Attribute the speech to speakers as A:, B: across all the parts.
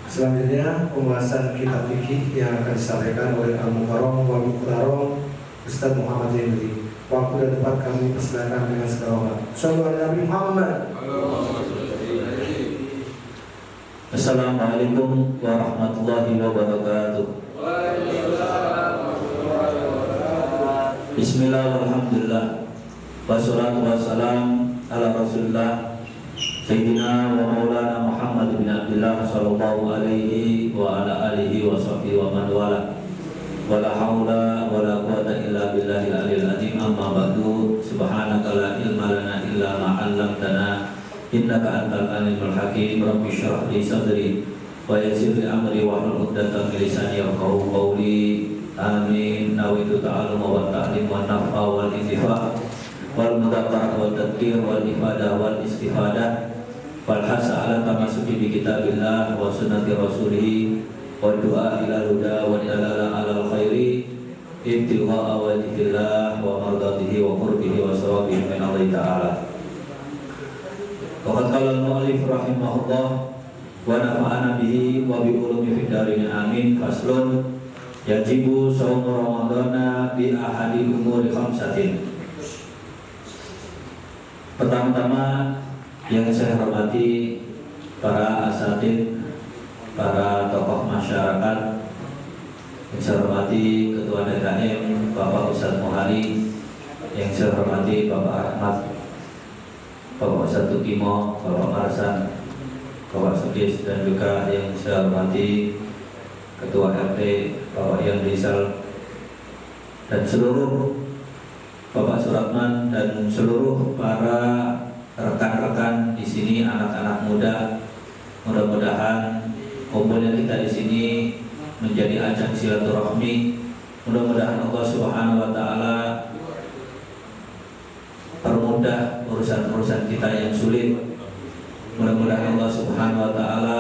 A: Selanjutnya pembahasan kitab fikih yang akan disampaikan oleh Al-Mukarram wal Mukhtaram Ustaz Muhammad Zainuri. Waktu dan tempat kami persilakan dengan segala hormat. Shallallahu alaihi Nabi Muhammad.
B: Assalamualaikum warahmatullahi wabarakatuh. Bismillah walhamdulillah wassalatu wassalam ala rasulillah Sayyidina wa maulana Muhammad bin Abdullah sallallahu alaihi wa ala alihi wa sahbihi wa man wala wala haula wala quwata illa billahil aliyil azim. Amma ba'du, subhanaka la ilma lana illa ma 'allamtana innaka antal alimul hakim. Rabbi shrah li sadri wa yassir li amri wahlul 'uqdatam min lisani yafqahu qawli. Amin. Nawaitu ta'alluma wa ta'lim wa naf'a wal intifa' wal mudzakarah wa tadhkir wal ifadah wal istifadah wal hasa ala tamasuki bi kitabillah wa sunnati rasulih wa du'a ila huda wa dalala ala khairi ibtigha'a wajhillah wa mardatihi wa qurbihi wa sawabihi min Allah ta'ala. Waqad qala al-mu'allif rahimahullah wa nafa'ana bihi wa bi ulumi fid darin amin. Faslun yajibu shaum ramadhana bi ahadi umuri khamsatin. Pertama-tama yang saya hormati para asatid, para tokoh masyarakat, yang saya hormati Ketua DKM Bapak Ustadz Muhari, yang saya hormati Bapak Ahmad, Bapak Ustadz Tukimo, Bapak Marsan, Bapak Sukis, dan juga yang saya hormati Ketua RT Bapak Ian Rizal, dan seluruh Bapak Suratman dan seluruh para rekan-rekan di sini, anak-anak muda. Mudah-mudahan kumpulnya kita di sini menjadi ajang silaturahmi. Mudah-mudahan Allah Subhanahu wa taala permudah urusan-urusan kita yang sulit. Mudah-mudahan Allah Subhanahu wa taala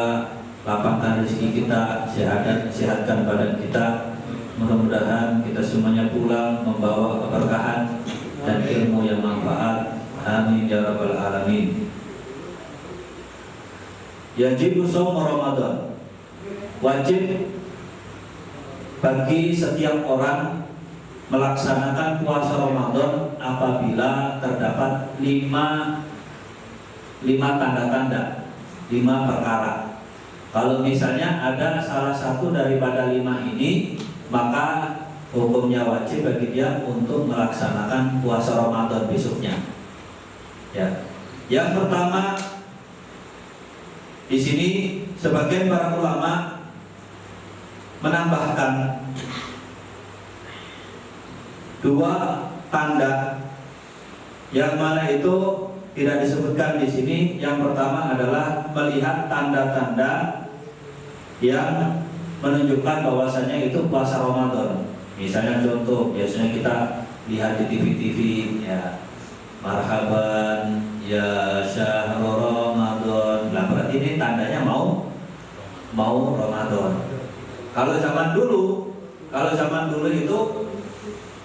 B: lapangkan rezeki kita, sehatkan badan kita. Mudah-mudahan kita semuanya pulang membawa keberkahan dan ilmu yang manfaat. Amin ya rabbal alamin. Yajibu shaum Ramadan. Wajib bagi setiap orang melaksanakan puasa Ramadan apabila terdapat lima tanda-tanda, 5 perkara. Kalau misalnya ada salah satu daripada 5 ini, maka hukumnya wajib bagi dia untuk melaksanakan puasa Ramadan besoknya. Ya. Yang pertama, di sini sebagian para ulama menambahkan 2 tanda yang mana itu tidak disebutkan di sini. Yang pertama adalah melihat tanda-tanda yang menunjukkan bahwasanya itu puasa Ramadan. Misalnya contoh, biasanya kita lihat di TV-TV ya, marhaban ya syahrul Ramadan. Lah berarti ini tandanya mau Ramadan. Kalau zaman dulu itu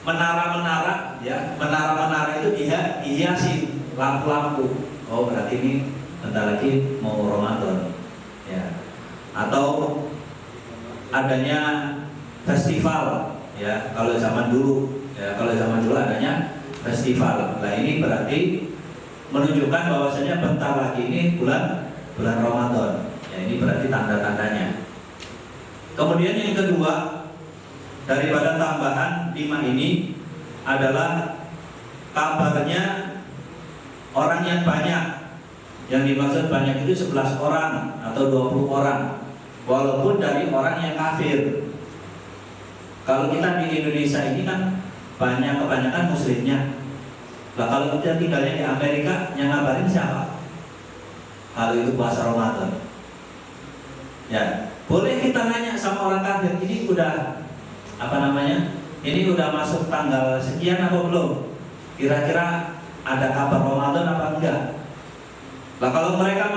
B: menara-menara ya, menara-menara itu dihiasi lampu-lampu. Oh berarti ini bentar lagi mau Ramadan ya. Atau adanya festival ya, kalau zaman dulu adanya festival. Nah ini berarti menunjukkan bahwasanya bentar lagi ini bulan Ramadan. Ya ini berarti tanda-tandanya. Kemudian yang kedua daripada tambahan 5 ini adalah kabarnya orang yang banyak. Yang dimaksud banyak itu 11 orang atau 20 orang, walaupun dari orang yang kafir. Kalau kita di Indonesia ini kan kebanyakan muslimnya. Nah kalau kita tinggalnya di Amerika, yang ngabarin siapa? Kalau itu puasa Ramadan. Ya, boleh kita nanya sama orang kafir, ini udah Ini udah masuk tanggal sekian apa belum? Kira-kira ada kabar Ramadan apa enggak? Nah kalau mereka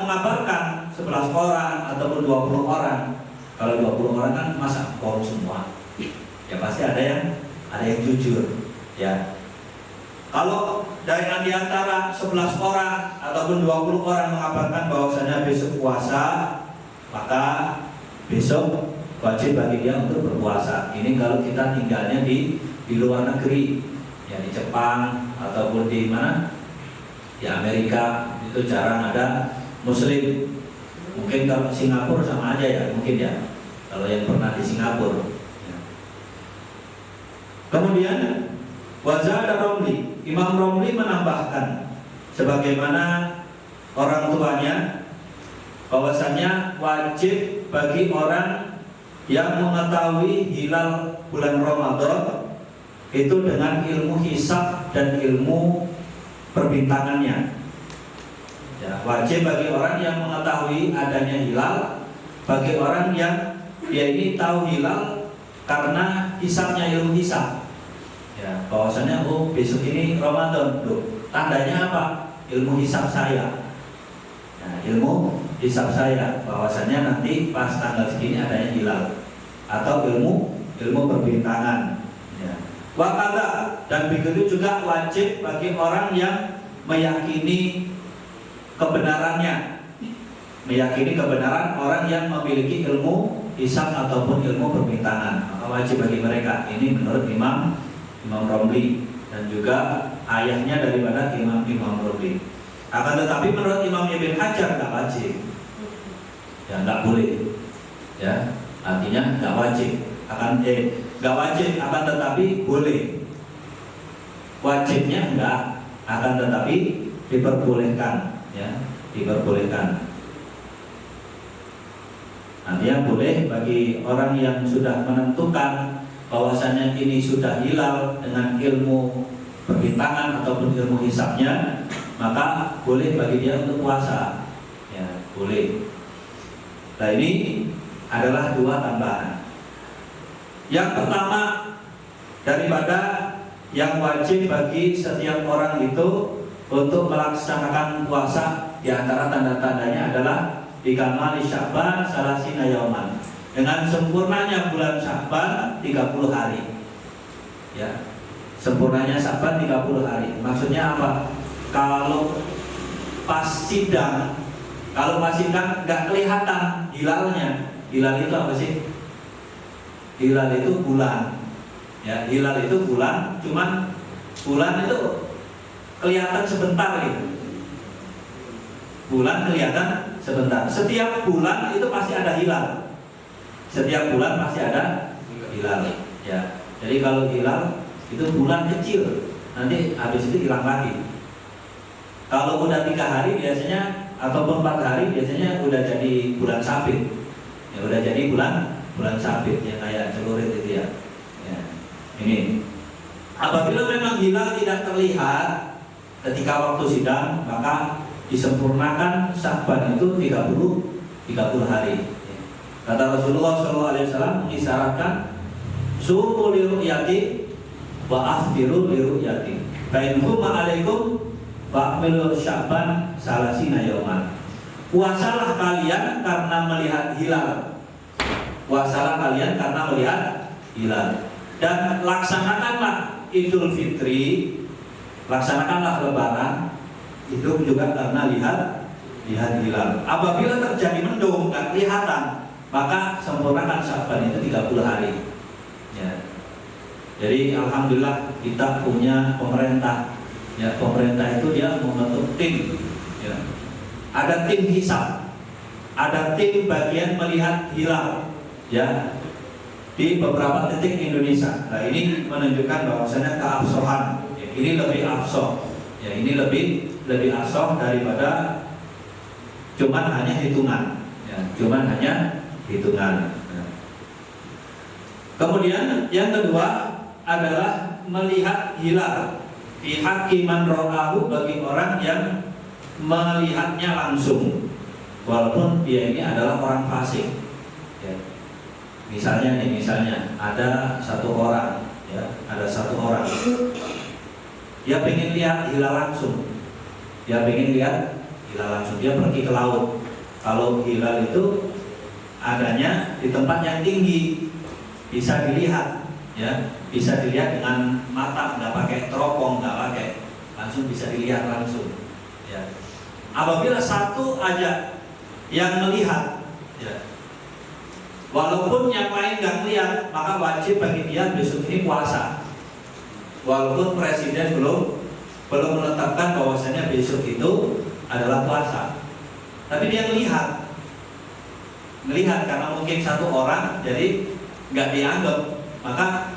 B: mengabarkan 11 orang ataupun 20 orang, kalau 20 orang kan masa quorum semua, ya pasti ada yang jujur, ya. Kalau di antara 11 orang ataupun 20 orang mengabarkan bahwasanya besok puasa, maka besok wajib bagi dia untuk berpuasa. Ini kalau kita tinggalnya di luar negeri, ya di Jepang ataupun di mana, di Amerika, itu jarang ada Muslim. Mungkin kalau Singapura sama aja ya, mungkin ya. Kalau yang pernah di Singapura. Ya. Kemudian Wazada Romli, Imam Romli menambahkan sebagaimana orang tuanya, bahwasanya wajib bagi orang yang mengetahui hilal bulan Ramadan itu dengan ilmu hisab dan ilmu perbintangannya. Ya, wajib bagi orang yang mengetahui adanya hilal, bagi orang yang dia ini tahu hilal karena hisabnya, ilmu hisab. Ya, bahwasanya besok ini Ramadan, loh, tandanya apa? Ilmu hisab saya. Nah, ilmu hisab saya bahwasanya nanti pas tanggal segini adanya hilal, atau ilmu perbintangan. Ya. Wakala, dan begitu juga wajib bagi orang yang meyakini kebenarannya, meyakini kebenaran orang yang memiliki ilmu hisab ataupun ilmu perbintangan, maka wajib bagi mereka. Ini menurut Imam Romli dan juga ayahnya daripada Imam Romli. Akan tetapi menurut Imam Ibn Hajar nggak wajib, ya nggak boleh, ya artinya nggak wajib. Nggak wajib, akan tetapi boleh. Wajibnya enggak, akan tetapi diperbolehkan, ya diperbolehkan. Artinya boleh bagi orang yang sudah menentukan bahwasanya ini sudah hilal dengan ilmu perbintangan ataupun ilmu hisabnya, maka boleh bagi dia untuk puasa, ya boleh. Nah ini adalah dua tambahan. Yang pertama, daripada yang wajib bagi setiap orang itu untuk melaksanakan puasa, di antara tanda-tandanya adalah bikamali Sya'ban salasina yauman, dengan sempurnanya bulan Sya'ban 30 hari. Ya. Sempurnanya Sya'ban 30 hari. Maksudnya apa? Kalau pas sidang nggak kelihatan hilalnya. Hilal itu apa sih? Hilal itu bulan. Ya, hilal itu bulan, cuman bulan itu kelihatan sebentar gitu. Bulan kelihatan sebentar. Setiap bulan itu pasti ada hilal. Setiap bulan pasti ada hilal. Ya. Jadi kalau hilal itu bulan kecil, nanti habis itu hilang lagi. Kalau udah 3 hari biasanya ataupun 4 hari biasanya udah jadi bulan sabit. Ya udah jadi bulan sabit, ya kayak celurit itu ya. Ya. Ini. Apabila memang hilal tidak terlihat ketika waktu sidang, maka disempurnakan Sya'ban itu 30 hari. Kata Rasulullah SAW mengisyaratkan sumu liru'yati wa aftiru liru'yati. Fa in huma alaikum fa'milu Sya'ban salasina yauman. Puasalah kalian karena melihat hilal. Puasalah kalian karena melihat hilal. Dan laksanakanlah Idul Fitri, laksanakanlah Lebaran itu juga karena lihat hilal. Apabila terjadi mendung dan kelihatan, maka sempurnakan Sya'ban itu 30 hari. Ya. Jadi alhamdulillah kita punya pemerintah. Ya, pemerintah itu dia membentuk tim. Ya. Ada tim hisab, ada tim bagian melihat hilal. Ya. Di beberapa titik Indonesia. Nah ini menunjukkan bahwasanya keabsahan. Ya, ini lebih absah. Ya, ini lebih absah daripada cuman hanya hitungan. Ya, cuman hanya hitungan. Nah. Kemudian yang kedua adalah melihat hilal fi haqqi man ra'ahu, bagi orang yang melihatnya langsung walaupun dia ini adalah orang fasik. Ya. Misalnya ada satu orang, ya, dia pengen lihat hilal langsung. Dia pergi ke laut. Kalau hilal itu adanya di tempat yang tinggi, bisa dilihat. ya, bisa dilihat dengan mata, nggak pakai teropong, nggak pakai, langsung bisa dilihat langsung. Ya. Apabila satu aja yang melihat, ya, walaupun yang lain nggak melihat, maka wajib bagi dia besok ini puasa. Walaupun presiden belum menetapkan bahwasanya besok itu adalah puasa, tapi dia melihat karena mungkin satu orang, jadi nggak dianggap, maka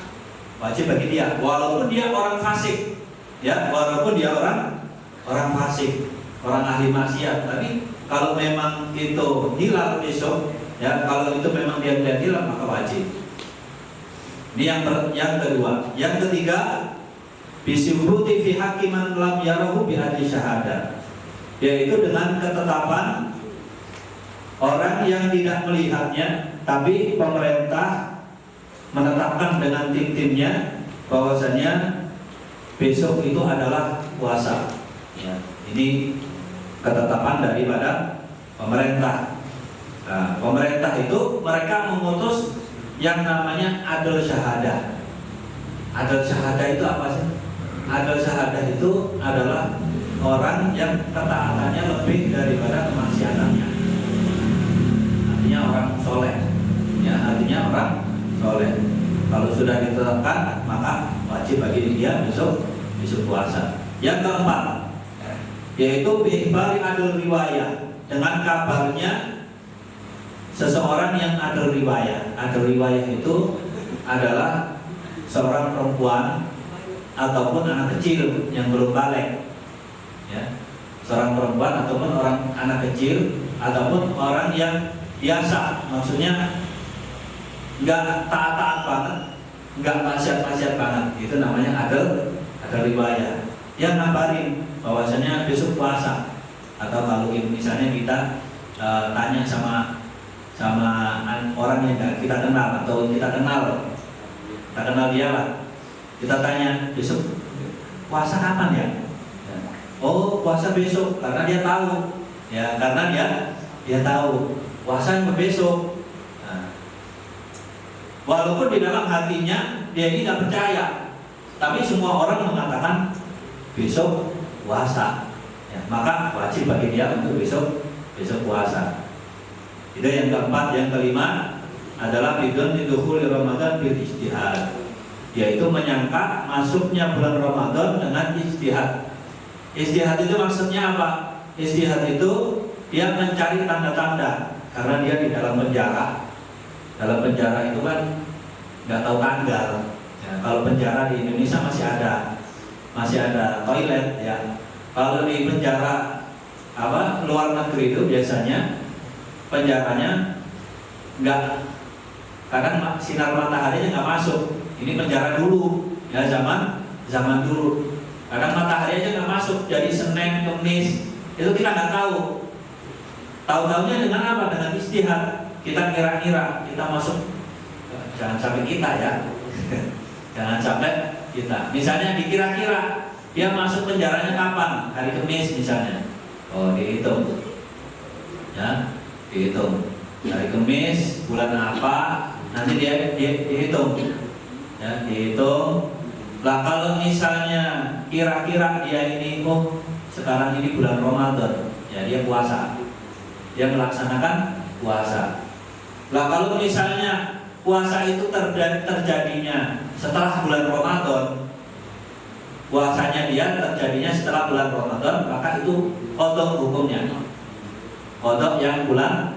B: wajib bagi dia, walaupun dia orang fasik, ya, walaupun dia orang fasik, orang ahli maksiat, tapi kalau memang itu hilal besok, ya, kalau itu memang dia melihat hilal, maka wajib. Ini yang kedua. Yang ketiga, bisyuhuti fi hakiman lam yarahu bi adli syahadah, yaitu dengan ketetapan orang yang tidak melihatnya, tapi pemerintah menetapkan dengan tim-timnya bahwasanya besok itu adalah puasa. Ya, ini ketetapan daripada pemerintah. Nah, pemerintah itu mereka memutus yang namanya adl syahadah. Adl syahadah itu apa sih? Adl syahadah itu adalah orang yang ketaatannya lebih daripada kemaksiatannya. Artinya orang soleh, ya, artinya orang soleh. Kalau sudah ditetapkan, maka wajib bagi dia besok puasa. Yang keempat, yaitu bi'ibari adil riwayah, dengan kabarnya seseorang yang adil riwayah. Adil riwayah itu adalah seorang perempuan ataupun anak kecil yang belum balik, ya, seorang perempuan ataupun anak kecil ataupun orang yang biasa, maksudnya nggak taat banget, nggak maksiat banget, itu namanya adil riwayah. Yang ngabarin bahwasanya besok puasa, atau kalau misalnya kita tanya sama orang yang nggak kita kenal atau kita kenal dia lah, kita tanya besok puasa kapan ya? Oh, puasa besok, karena dia tahu, ya, karena dia tahu puasa yang besok. Nah, walaupun di dalam hatinya dia ini tidak percaya, tapi semua orang mengatakan besok puasa, ya, maka wajib bagi dia untuk besok puasa. Itu yang keempat. Yang kelima adalah bidon didukhuli Ramadan bil ijtihad, yaitu menyangka masuknya bulan Ramadan dengan ijtihad. Ijtihad itu maksudnya apa? Ijtihad itu dia mencari tanda-tanda, karena dia di dalam penjara. Dalam penjara itu kan nggak tahu tanggal. Ya, kalau penjara di Indonesia masih ada toilet, ya. Kalau di penjara luar negeri itu biasanya penjaranya kadang sinar mataharinya nggak masuk. Ini penjara dulu, ya, zaman dulu. Kadang matahari aja nggak masuk, jadi Senin, Kamis itu kita nggak tahu. Tahu-tahunya dengan apa? Dengan ijtihad. Kita kira-kira, kita masuk. Jangan sampai kita, ya. Jangan sampai kita. Misalnya dikira-kira dia masuk penjaranya kapan? Hari Kamis misalnya. Oh, dihitung. Ya, dihitung. Hari Kamis, bulan apa? Nanti dia dihitung. Ya, dihitung. Lah kalau misalnya kira-kira dia ini, oh sekarang ini bulan Ramadan, ya dia puasa. Dia melaksanakan puasa. Lah kalau misalnya puasa itu terjadinya setelah bulan Ramadan, puasanya dia terjadinya setelah bulan Ramadan, maka itu qadha hukumnya. Qadha yang bulan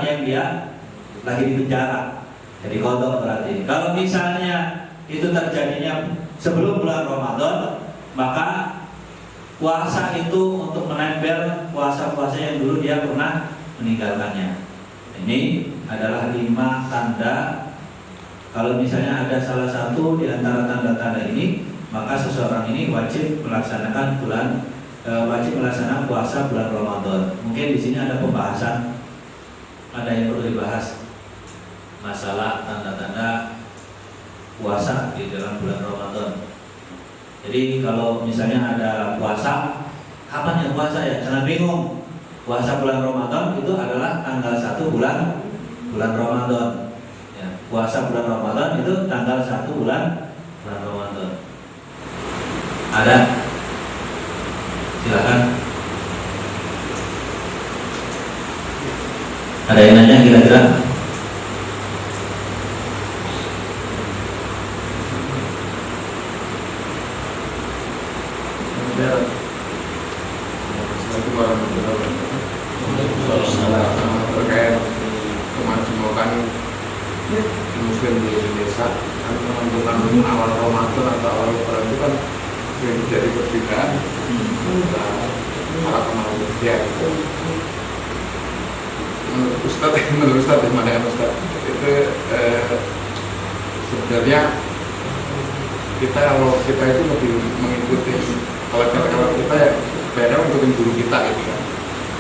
B: yang dia lagi di penjara. Jadi qadha berarti. Kalau misalnya itu terjadinya sebelum bulan Ramadan, maka puasa itu untuk menempel puasa-puasa yang dulu dia pernah meninggalkannya. Ini adalah 5 tanda. Kalau misalnya ada salah satu di antara tanda-tanda ini, maka seseorang ini wajib melaksanakan puasa bulan Ramadan. Mungkin di sini ada pembahasan, ada yang perlu dibahas, masalah tanda-tanda puasa di dalam bulan Ramadan. Jadi kalau misalnya ada puasa, kapan ya puasa ya? Jangan bingung. Puasa bulan Ramadan itu adalah tanggal 1 bulan Ramadan. Ya. puasa bulan Ramadan itu tanggal 1 bulan Ramadan. Ada? Silakan. Ada yang nanya kira-kira?
C: Assalamualaikum warahmatullahi wabarakatuh. Terkait kemajemukan Muslim di Indonesia, kan menentukan awal Ramadan atau awal Lebaran itu kan yang menjadi perbedaan para penelitian. Menurut Ustadz pandangan Ustadz itu sebenarnya kalau kita itu lebih mengikuti kalau kita ya beda untuk guru kita gitu kan.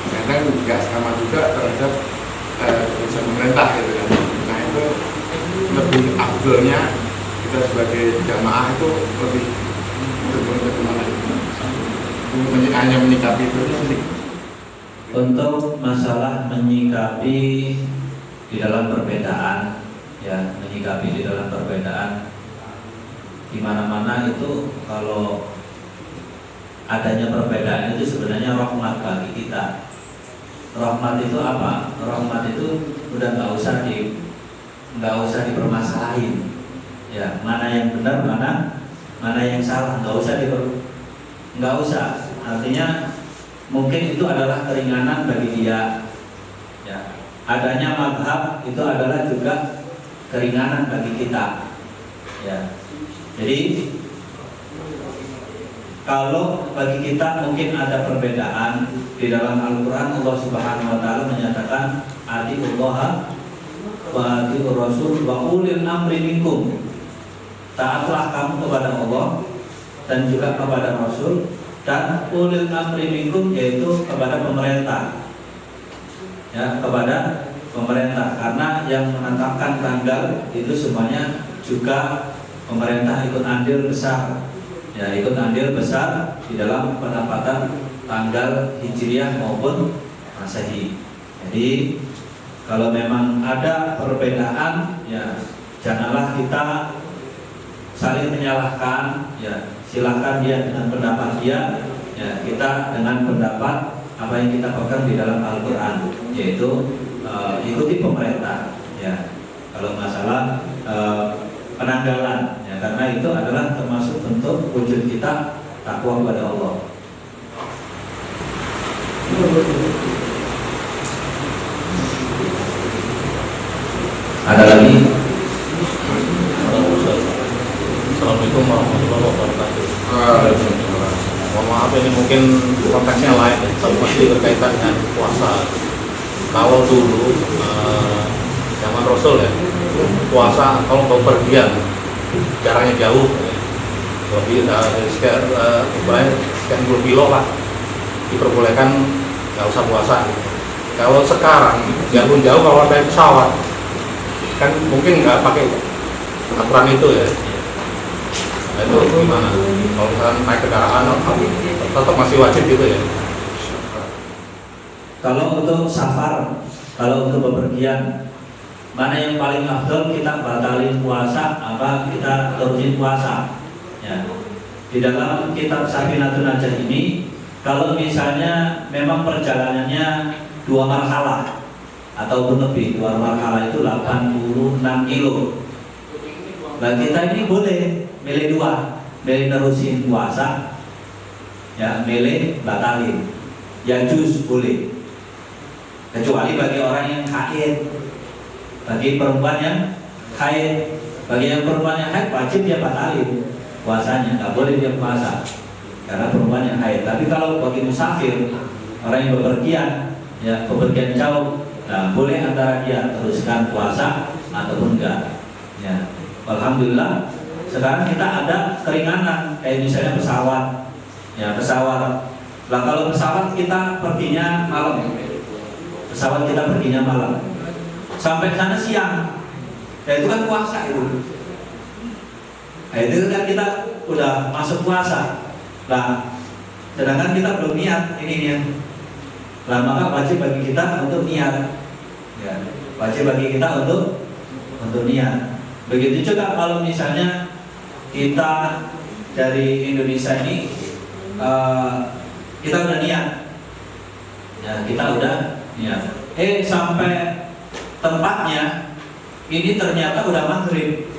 C: Kadang nggak sama juga terhadap keputusan pemerintah gitu kan. Nah itu lebih afdolnya kita sebagai jamaah itu lebih bagaimana hanya menyikapi itu sendiri.
B: Untuk masalah menyikapi di dalam perbedaan, ya menyikapi di dalam perbedaan di mana-mana itu kalau adanya perbedaan itu sebenarnya rahmat bagi kita. Rahmat itu apa? Rahmat itu udah nggak usah dipermasalahin. Ya mana yang benar, mana yang salah, nggak usah. Artinya mungkin itu adalah keringanan bagi dia. Ya, adanya mazhab itu adalah juga keringanan bagi kita. Ya, jadi kalau bagi kita mungkin ada perbedaan di dalam Al-Quran, Allah Subhanahu Wa Taala menyatakan atiullah wa atiur Rasul wa ulil amri minkum. Taatlah kamu kepada Allah dan juga kepada Rasul dan ulil amri minkum, yaitu kepada pemerintah. Ya, kepada pemerintah, karena yang menetapkan tanggal itu semuanya juga pemerintah ikut andil besar. Ya, ikut andil besar di dalam penetapan tanggal Hijriah maupun Masehi. Jadi kalau memang ada perbedaan, ya janganlah kita saling menyalahkan. Ya, silakan dia dengan pendapat dia, ya kita dengan pendapat apa yang kita pegang di dalam Al-Quran, yaitu ikuti pemerintah. Ya, kalau masalah penanggalan, ya karena itu adalah termasuk bentuk wujud kita takwa kepada Allah. Ada lagi?
D: Assalamualaikum warahmatullahi wabarakatuh. Mohon maaf ini mungkin konteksnya lain, tapi masih berkaitan dengan puasa. Kalau dulu zaman Rasul ya, puasa kalau mau pergian jaraknya jauh, lebih sekian puluh kilo lah, diperbolehkan nggak usah puasa. Kalau sekarang biarpun jauh, kalau naik pesawat kan mungkin nggak pakai aturan itu ya. Nah, itu gimana? Kalau misalkan naik kendaraan tetap masih wajib gitu ya?
B: Kalau untuk safar, kalau untuk bepergian, mana yang paling afdal kita batalin puasa apa kita terusin puasa? Ya. Di dalam kitab Safinatun Najah ini, kalau misalnya memang perjalanannya 2 marhalah ataupun lebih, 2 marhalah itu 86 kilo. Nah kita ini boleh milih 2, milih nerusin puasa, ya milih batalin. Ya jus boleh, kecuali bagi orang yang haid. Bagi perempuan yang haid, bagi yang perempuan yang haid wajib dia batalin puasanya, nggak boleh dia puasa karena perempuan yang haid. Tapi kalau bagi musafir, orang yang bepergian, ya bepergian jauh, nah boleh antara dia teruskan puasa ataupun enggak. Ya, alhamdulillah sekarang kita ada keringanan kayak misalnya pesawat, ya pesawat. Lah kalau pesawat kita perginya malam, sampai sana siang, ya itu kan puasa itu. Nah itu kan kita udah masuk puasa. Nah sedangkan kita belum niat ini. Nah maka wajib bagi kita untuk niat. Ya, wajib bagi kita untuk untuk niat. Begitu juga kalau misalnya kita dari Indonesia ini kita udah niat, ya kita udah niat. Sampai tempatnya ini ternyata udah maghrib.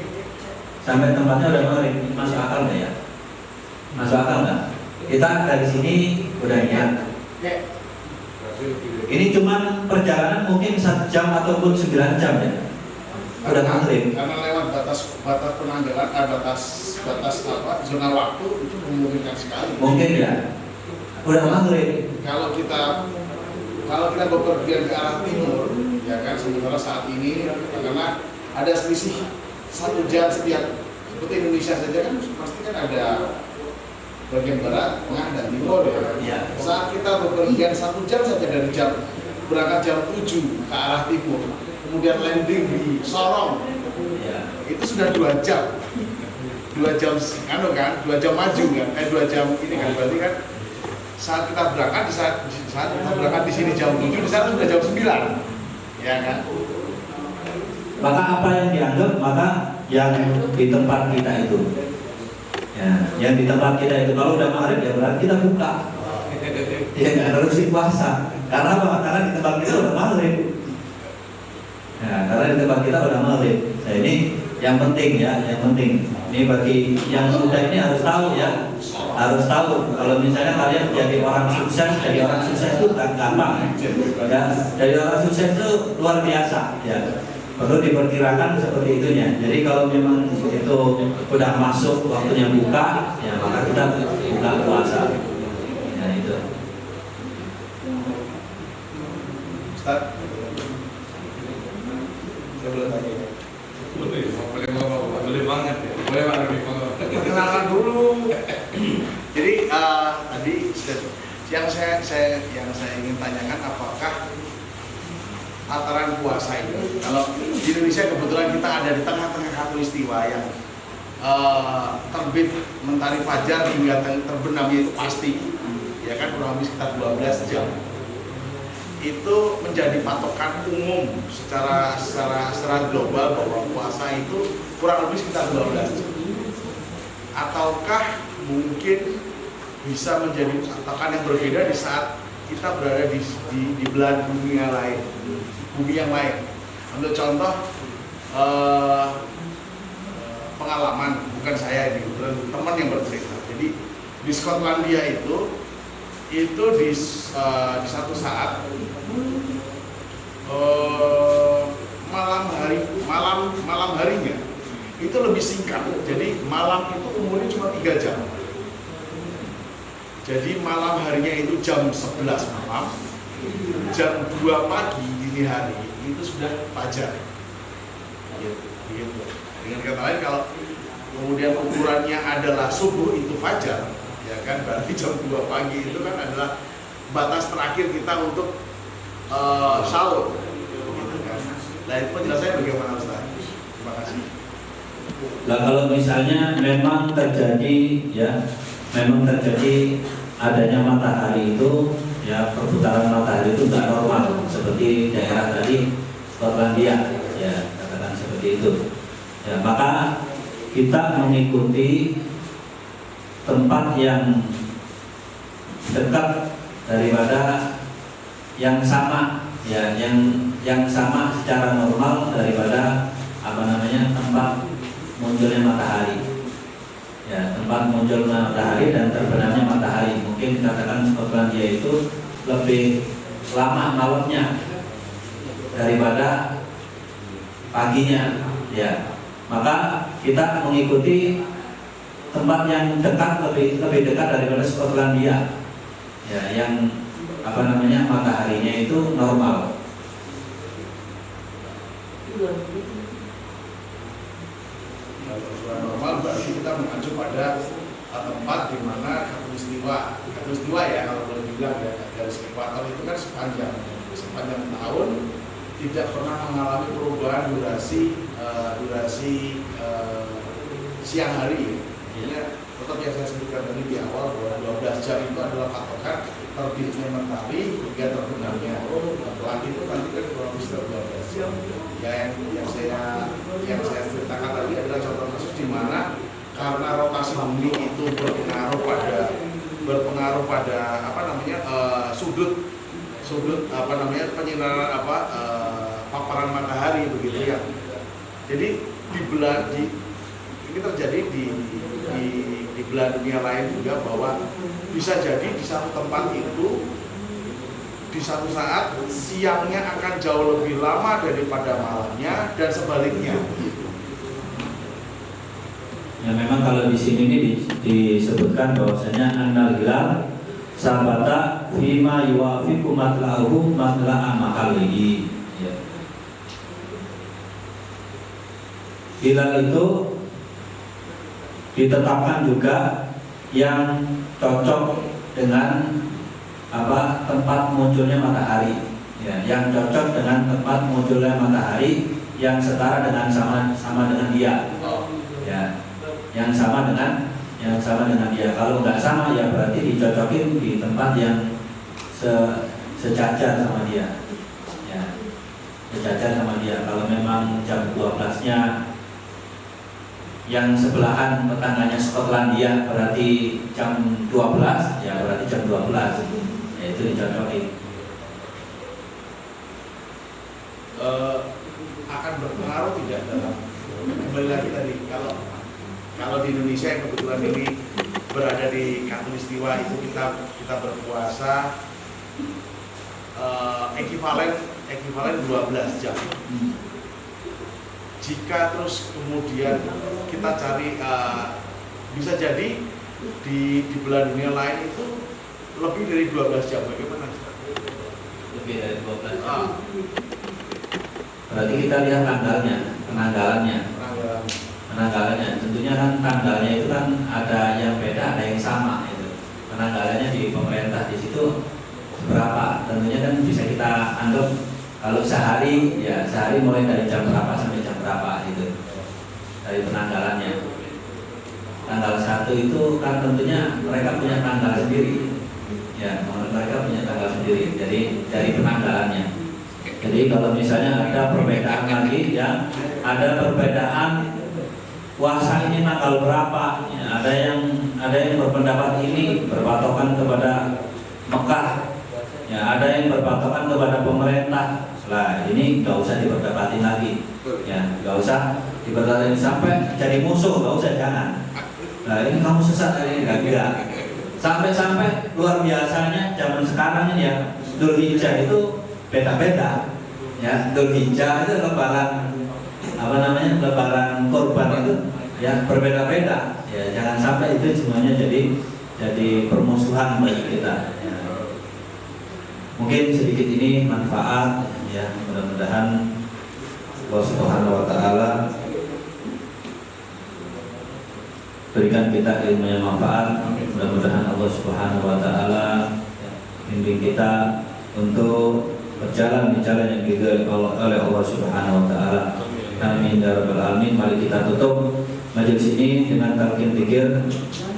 B: Sampai tempatnya udah maghrib. Masuk akal nggak ya? Masuk akal nggak? Kita dari sini udah niat. Ini cuman perjalanan mungkin 1 jam ataupun 9 jam ya. Udah maghrib.
E: Karena lewat batas penanggalan, batas zona waktu itu memungkinkan sekali.
B: Mungkin ya. Udah maghrib.
E: Kalau kita bepergian ke arah timur, ya kan, sementara saat ini karena ada selisih 1 jam setiap, seperti Indonesia saja kan pasti kan ada bagian barat, tengah dan timur ya.
B: Ya.
E: Saat kita bepergian 1 jam saja dari berangkat jam 7 ke arah timur, kemudian landing di Sorong,
B: Ya.
E: itu sudah 2 jam. 2 jam kan, 2 jam maju kan, 2 jam ini kan, berarti kan saat kita berangkat saat kita berangkat di sini jam 7, di sana sudah jam 9, ya kan?
B: Maka apa yang dianggap, maka yang di tempat kita itu, ya, yang di tempat kita itu kalau udah maghrib ya berarti kita buka, ya nggak harus puasa. Karena apa? Karena di tempat kita udah maghrib. Ya, karena di tempat kita udah maghrib. Nah ini yang penting ya, yang penting. Ini bagi yang muda ini harus tahu ya, harus tahu. Kalau misalnya kalian jadi orang sukses itu gampang. Ya, dari orang sukses itu luar biasa. Ya, perlu diperkirakan seperti itunya. Jadi kalau memang itu udah masuk waktunya buka, ya maka kita buka puasa. Ya itu.
E: Ustaz, saya boleh tanya ya?
C: Boleh banget ya.
E: Boleh Pak Rudi, perkenalkan dulu. Jadi tadi yang saya ingin tanyakan, apakah ataran puasa itu, kalau di Indonesia kebetulan kita ada di tengah-tengah khatulistiwa yang terbit mentari fajar hingga terbenamnya itu pasti, ya kan, kurang lebih sekitar 12 jam. Itu menjadi patokan umum secara global bahwa puasa itu kurang lebih sekitar 12 jam. Ataukah mungkin bisa menjadi patokan yang berbeda di saat kita berada di belahan bumi yang lain. Ambil contoh pengalaman, bukan saya ini, teman yang bercerita. Jadi di Skotlandia itu di satu saat malam harinya itu lebih singkat. Jadi malam itu umurnya cuma 3 jam. Jadi malam harinya itu jam 11 malam, jam 2 pagi dini hari itu sudah fajar. Gitu. Dengan kata lain, kalau kemudian ukurannya adalah subuh itu fajar, ya kan, berarti jam 2 pagi itu kan adalah batas terakhir kita untuk sahur, gitu kan. Nah itu penjelasannya bagaimana Ustaz? Terima kasih.
B: Nah kalau misalnya memang terjadi adanya matahari itu, ya perputaran matahari itu nggak normal seperti daerah tadi Skotlandia, ya katakan seperti itu. Ya maka kita mengikuti tempat yang dekat daripada yang sama, ya yang sama secara normal daripada tempat munculnya matahari. Ya, tempat munculnya matahari dan terbenamnya matahari. Mungkin katakan Skotlandia itu lebih lama malamnya daripada paginya. Ya, maka kita mengikuti tempat yang lebih dekat daripada Skotlandia. Ya, yang mataharinya itu normal.
E: Normal berarti kita mengacu pada tempat di mana khatulistiwa ya, kalau boleh dibilang ya, garis ekuator itu kan sepanjang tahun tidak pernah mengalami perubahan durasi siang hari. Jadi tetap yang saya sebutkan tadi di awal bahwa 12 jam itu adalah patokan terbitnya matahari hingga terbenamnya pelan itu nanti kan kurang lebih 12 jam. Ya yang saya ceritakan tadi adalah contoh kasus di mana karena rotasi bumi itu berpengaruh pada sudut penyinaran paparan matahari begitu ya. Jadi ini terjadi di belahan dunia lain juga, bahwa bisa jadi di satu tempat itu di satu saat siangnya akan jauh lebih lama daripada malamnya dan sebaliknya.
B: Ya memang kalau di sini ini disebutkan bahwasanya annal hilal sabata fima yuwafiqu matla'uhu matla'a mahalihi. Ya. Hilal itu ditetapkan juga yang cocok dengan tempat munculnya matahari. Ya, yang cocok dengan tempat munculnya matahari yang setara dengan sama dengan dia. Ya, yang sama dengan dia. Kalau nggak sama ya berarti dicocokin di tempat yang sejajar sama dia. Ya, sejajar sama dia. Kalau memang jam 12-nya yang sebelahan tetangganya Skotlandia berarti jam 12, ya berarti jam 12. Ya itu dicocokin.
E: Akan berpengaruh tidak dalam, kembali lagi tadi, kalau di Indonesia yang kebetulan ini berada di Khatulistiwa itu kita berpuasa ekivalen 12 jam. Jika terus kemudian kita cari bisa jadi di belahan dunia lain itu lebih dari 12 jam, bagaimana?
B: Lebih dari 12 jam. Berarti kita lihat penanggalannya. Tentunya kan tanggalnya itu kan ada yang beda, ada yang sama itu. Penanggalannya di pemerintah di situ berapa? Tentunya kan bisa kita anggap kalau sehari mulai dari jam berapa sampai jam berapa itu dari penanggalannya. Tanggal 1 itu kan tentunya mereka punya tanggal sendiri. Ya, mereka punya tanggal sendiri. Jadi dari penanggalannya. Jadi kalau misalnya ada perbedaan lagi, ya ada perbedaan puasa ini tanggal berapa? Ya, ada yang berpendapat ini berpatokan kepada Mekah. Ya, ada yang berpatokan kepada pemerintah. Lah ini nggak usah diperdebatin lagi, ya nggak usah diperdebatin sampai jadi musuh, nggak usah, jangan. Nah ini kamu sesat hari ini, nggak. Sampai luar biasanya zaman sekarang ini ya, Dzulhijjah itu beda-beda. Ya Dzulhijjah itu lebaran lebaran kurban itu ya berbeda-beda. Ya jangan sampai itu semuanya jadi permusuhan bagi kita. Ya. Mungkin sedikit ini manfaat. Ya, mudah-mudahan Allah Subhanahu wa taala berikan kita ilmu yang manfaat. Mudah-mudahan Allah Subhanahu wa taala bimbing kita untuk berjalan di jalan yang diridhoi oleh Allah Subhanahu wa taala. Amin ya rabbal alamin. Mari kita tutup majelis ini dengan talqin dzikir.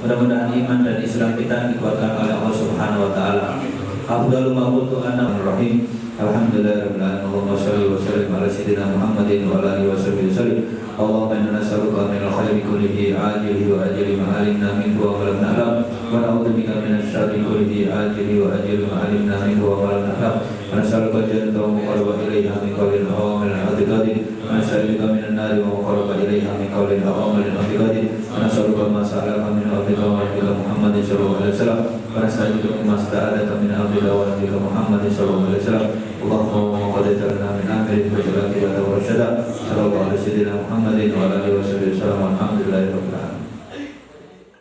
B: Mudah-mudahan iman dan Islam kita dikuatkan oleh Allah Subhanahu wa taala. Afdalu ma qultu ana rahim. Alhamdulillahirabbil alamin. Allahumma shalli wa sallim ala sayyidina Muhammadin wa ala alihi wasallam. Allahumma inna nas'aluka min al-khairi kullihi ajilihi wa ajlihi ma 'alimna minhu wa ma lam na'lam, wa na'udzu bika min asy-syarri kullihi ajilihi wa ajlihi ma 'alimna minhu wa ma lam na'lam. Wa nas'aluka jannata wa ma qaraba ilayha min qawlin aw min i'tiqadin, wa nas'aluka min an-nari wa ma qaraba ilayha min qawlin aw min i'tiqadin, wa nas'aluka ma sa'alaka min abdika wa nabiyyika Muhammadin sallallahu alaihi wasallam, wa nas'aluka ma sta'adaka min abdika wa nabiyyika Muhammadin sallallahu alaihi wasallam. Allahumma qadita lana min amrin faj'al akibatahu rasyada. Sallallahu alaihi wasallam Muhammadin wa ala alihi wasallam. Alhamdulillahirabbil alamin.